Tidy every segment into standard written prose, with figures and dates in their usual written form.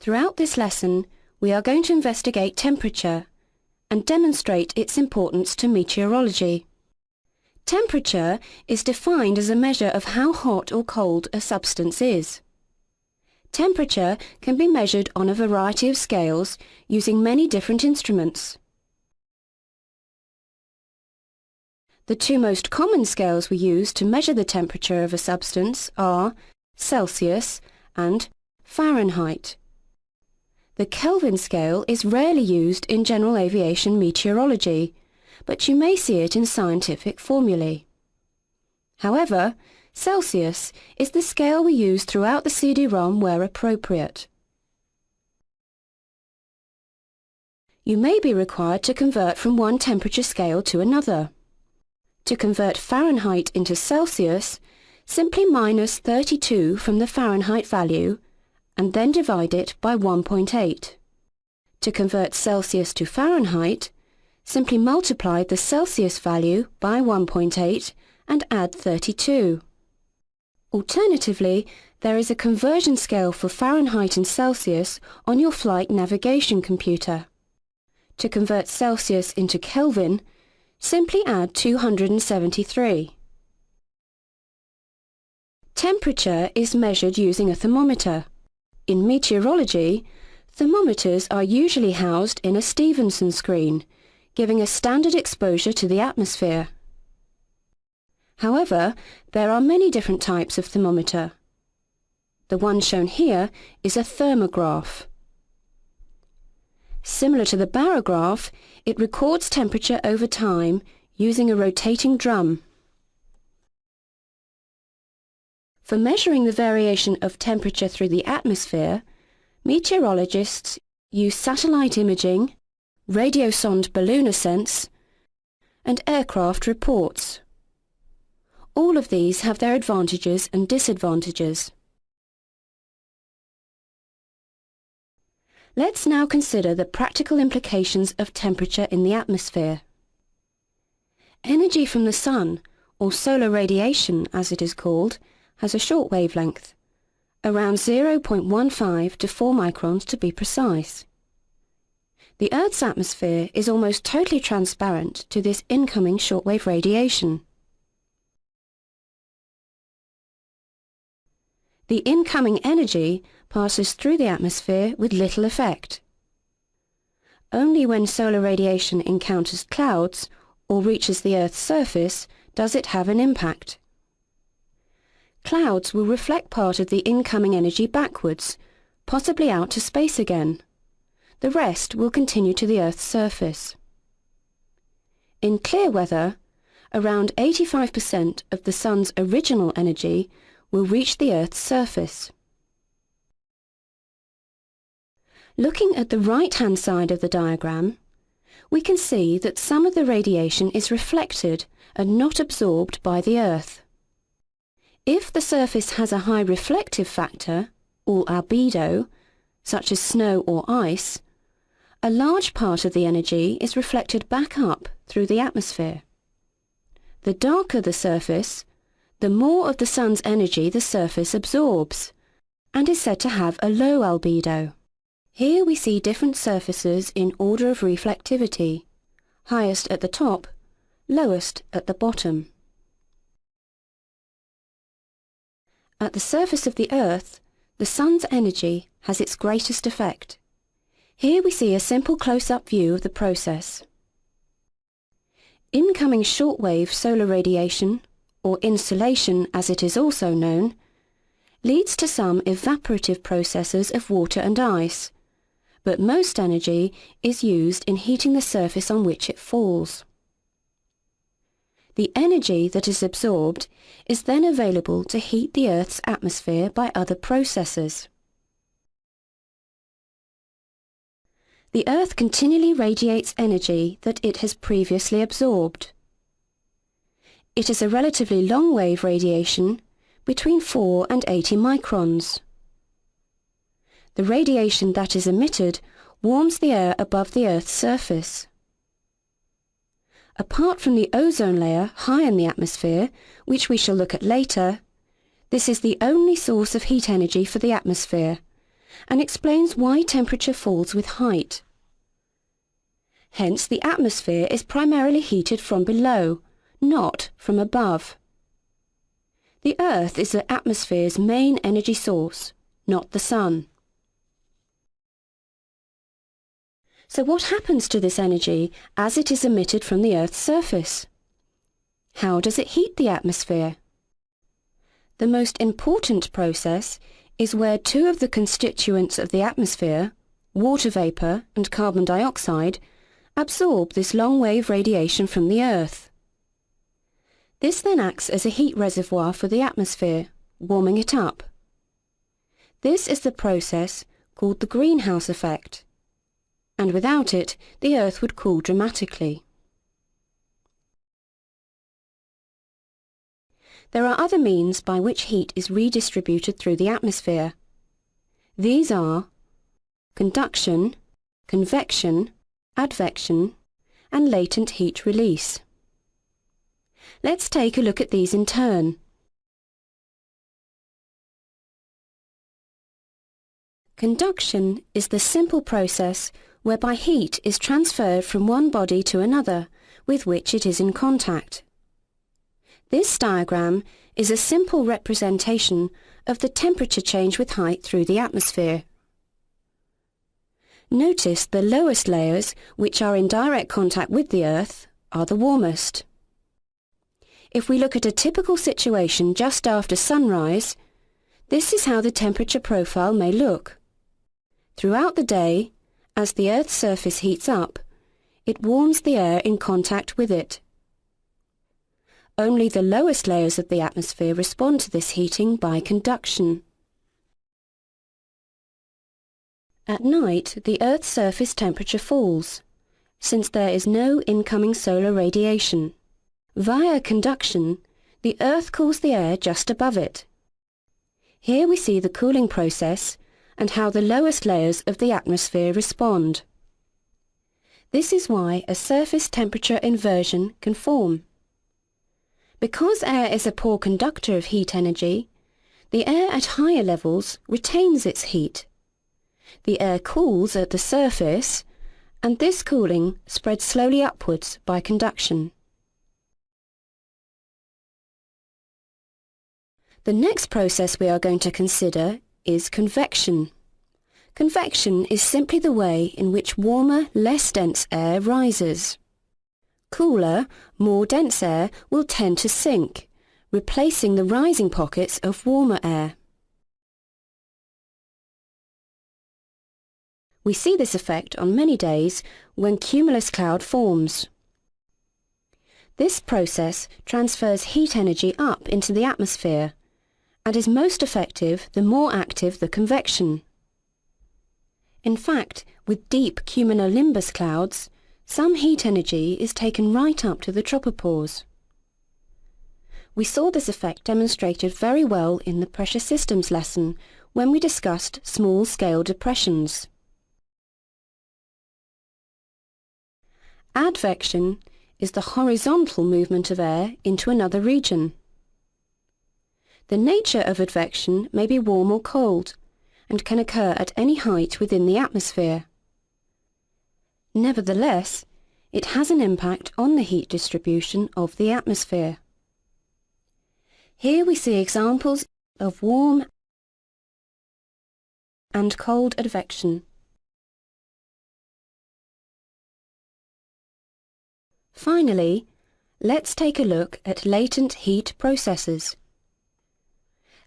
Throughout this lesson, we are going to investigate temperature and demonstrate its importance to meteorology. Temperature is defined as a measure of how hot or cold a substance is. Temperature can be measured on a variety of scales using many different instruments. The two most common scales we use to measure the temperature of a substance are Celsius and Fahrenheit. The Kelvin scale is rarely used in general aviation meteorology, but you may see it in scientific formulae. However, Celsius is the scale we use throughout the CD-ROM where appropriate. You may be required to convert from one temperature scale to another. To convert Fahrenheit into Celsius, simply minus 32 from the Fahrenheit value and then divide it by 1.8. To convert Celsius to Fahrenheit, simply multiply the Celsius value by 1.8 and add 32. Alternatively, there is a conversion scale for Fahrenheit and Celsius on your flight navigation computer. To convert Celsius into Kelvin, simply add 273. Temperature is measured using a thermometer. In meteorology, thermometers are usually housed in a Stevenson screen, giving a standard exposure to the atmosphere. However, there are many different types of thermometer. The one shown here is a thermograph. Similar to the barograph, it records temperature over time using a rotating drum. For measuring the variation of temperature through the atmosphere, meteorologists use satellite imaging, radiosonde balloonescence, and aircraft reports. All of these have their advantages and disadvantages. Let's now consider the practical implications of temperature in the atmosphere. Energy from the sun, or solar radiation as it is called, has a short wavelength, around 0.15 to 4 microns to be precise. The Earth's atmosphere is almost totally transparent to this incoming shortwave radiation. The incoming energy passes through the atmosphere with little effect. Only when solar radiation encounters clouds or reaches the Earth's surface does it have an impact. Clouds will reflect part of the incoming energy backwards, possibly out to space again. The rest will continue to the Earth's surface. In clear weather, around 85% of the Sun's original energy will reach the Earth's surface. Looking at the right-hand side of the diagram, we can see that some of the radiation is reflected and not absorbed by the Earth. If the surface has a high reflective factor, or albedo, such as snow or ice, a large part of the energy is reflected back up through the atmosphere. The darker the surface, the more of the sun's energy the surface absorbs, and is said to have a low albedo. Here we see different surfaces in order of reflectivity, highest at the top, lowest at the bottom. At the surface of the Earth, the sun's energy has its greatest effect. Here we see a simple close-up view of the process. Incoming shortwave solar radiation, or insolation as it is also known, leads to some evaporative processes of water and ice, but most energy is used in heating the surface on which it falls. The energy that is absorbed is then available to heat the Earth's atmosphere by other processes. The Earth continually radiates energy that it has previously absorbed. It is a relatively long-wave radiation, between 4 and 80 microns. The radiation that is emitted warms the air above the Earth's surface. Apart from the ozone layer high in the atmosphere, which we shall look at later, this is the only source of heat energy for the atmosphere, and explains why temperature falls with height. Hence, the atmosphere is primarily heated from below, not from above. The Earth is the atmosphere's main energy source, not the Sun. So what happens to this energy as it is emitted from the Earth's surface? How does it heat the atmosphere? The most important process is where two of the constituents of the atmosphere, water vapour and carbon dioxide, absorb this long-wave radiation from the Earth. This then acts as a heat reservoir for the atmosphere, warming it up. This is the process called the greenhouse effect, and without it, the Earth would cool dramatically. There are other means by which heat is redistributed through the atmosphere. These are conduction, convection, advection, and latent heat release. Let's take a look at these in turn. Conduction is the simple process whereby heat is transferred from one body to another with which it is in contact. This diagram is a simple representation of the temperature change with height through the atmosphere. Notice the lowest layers, which are in direct contact with the Earth, are the warmest. If we look at a typical situation just after sunrise, this is how the temperature profile may look. Throughout the day, as the Earth's surface heats up, it warms the air in contact with it. Only the lowest layers of the atmosphere respond to this heating by conduction. At night, the Earth's surface temperature falls, since there is no incoming solar radiation. Via conduction, the Earth cools the air just above it. Here we see the cooling process and how the lowest layers of the atmosphere respond. This is why a surface temperature inversion can form. Because air is a poor conductor of heat energy, the air at higher levels retains its heat. The air cools at the surface, and this cooling spreads slowly upwards by conduction. The next process we are going to consider is convection. Convection is simply the way in which warmer, less dense air rises. Cooler, more dense air will tend to sink, replacing the rising pockets of warmer air. We see this effect on many days when cumulus cloud forms. This process transfers heat energy up into the atmosphere and is most effective the more active the convection. In fact, with deep cumulonimbus clouds, some heat energy is taken right up to the tropopause. We saw this effect demonstrated very well in the pressure systems lesson when we discussed small-scale depressions. Advection is the horizontal movement of air into another region. The nature of advection may be warm or cold, and can occur at any height within the atmosphere. Nevertheless, it has an impact on the heat distribution of the atmosphere. Here we see examples of warm and cold advection. Finally, let's take a look at latent heat processes.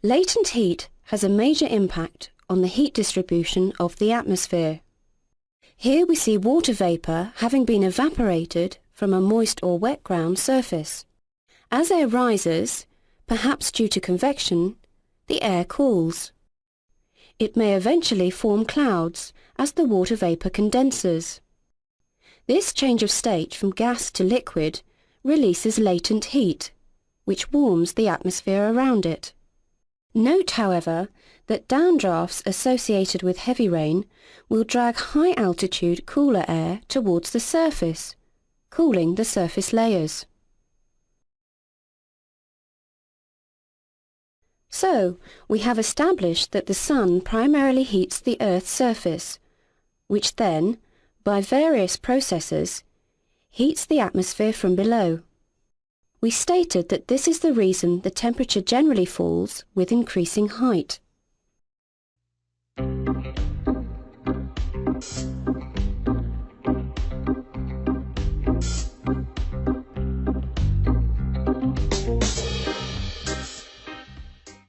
Latent heat has a major impact on the heat distribution of the atmosphere. Here we see water vapour having been evaporated from a moist or wet ground surface. As air rises, perhaps due to convection, the air cools. It may eventually form clouds as the water vapour condenses. This change of state from gas to liquid releases latent heat, which warms the atmosphere around it. Note, however, that downdrafts associated with heavy rain will drag high-altitude cooler air towards the surface, cooling the surface layers. So, we have established that the Sun primarily heats the Earth's surface, which then, by various processes, heats the atmosphere from below. We stated that this is the reason the temperature generally falls with increasing height.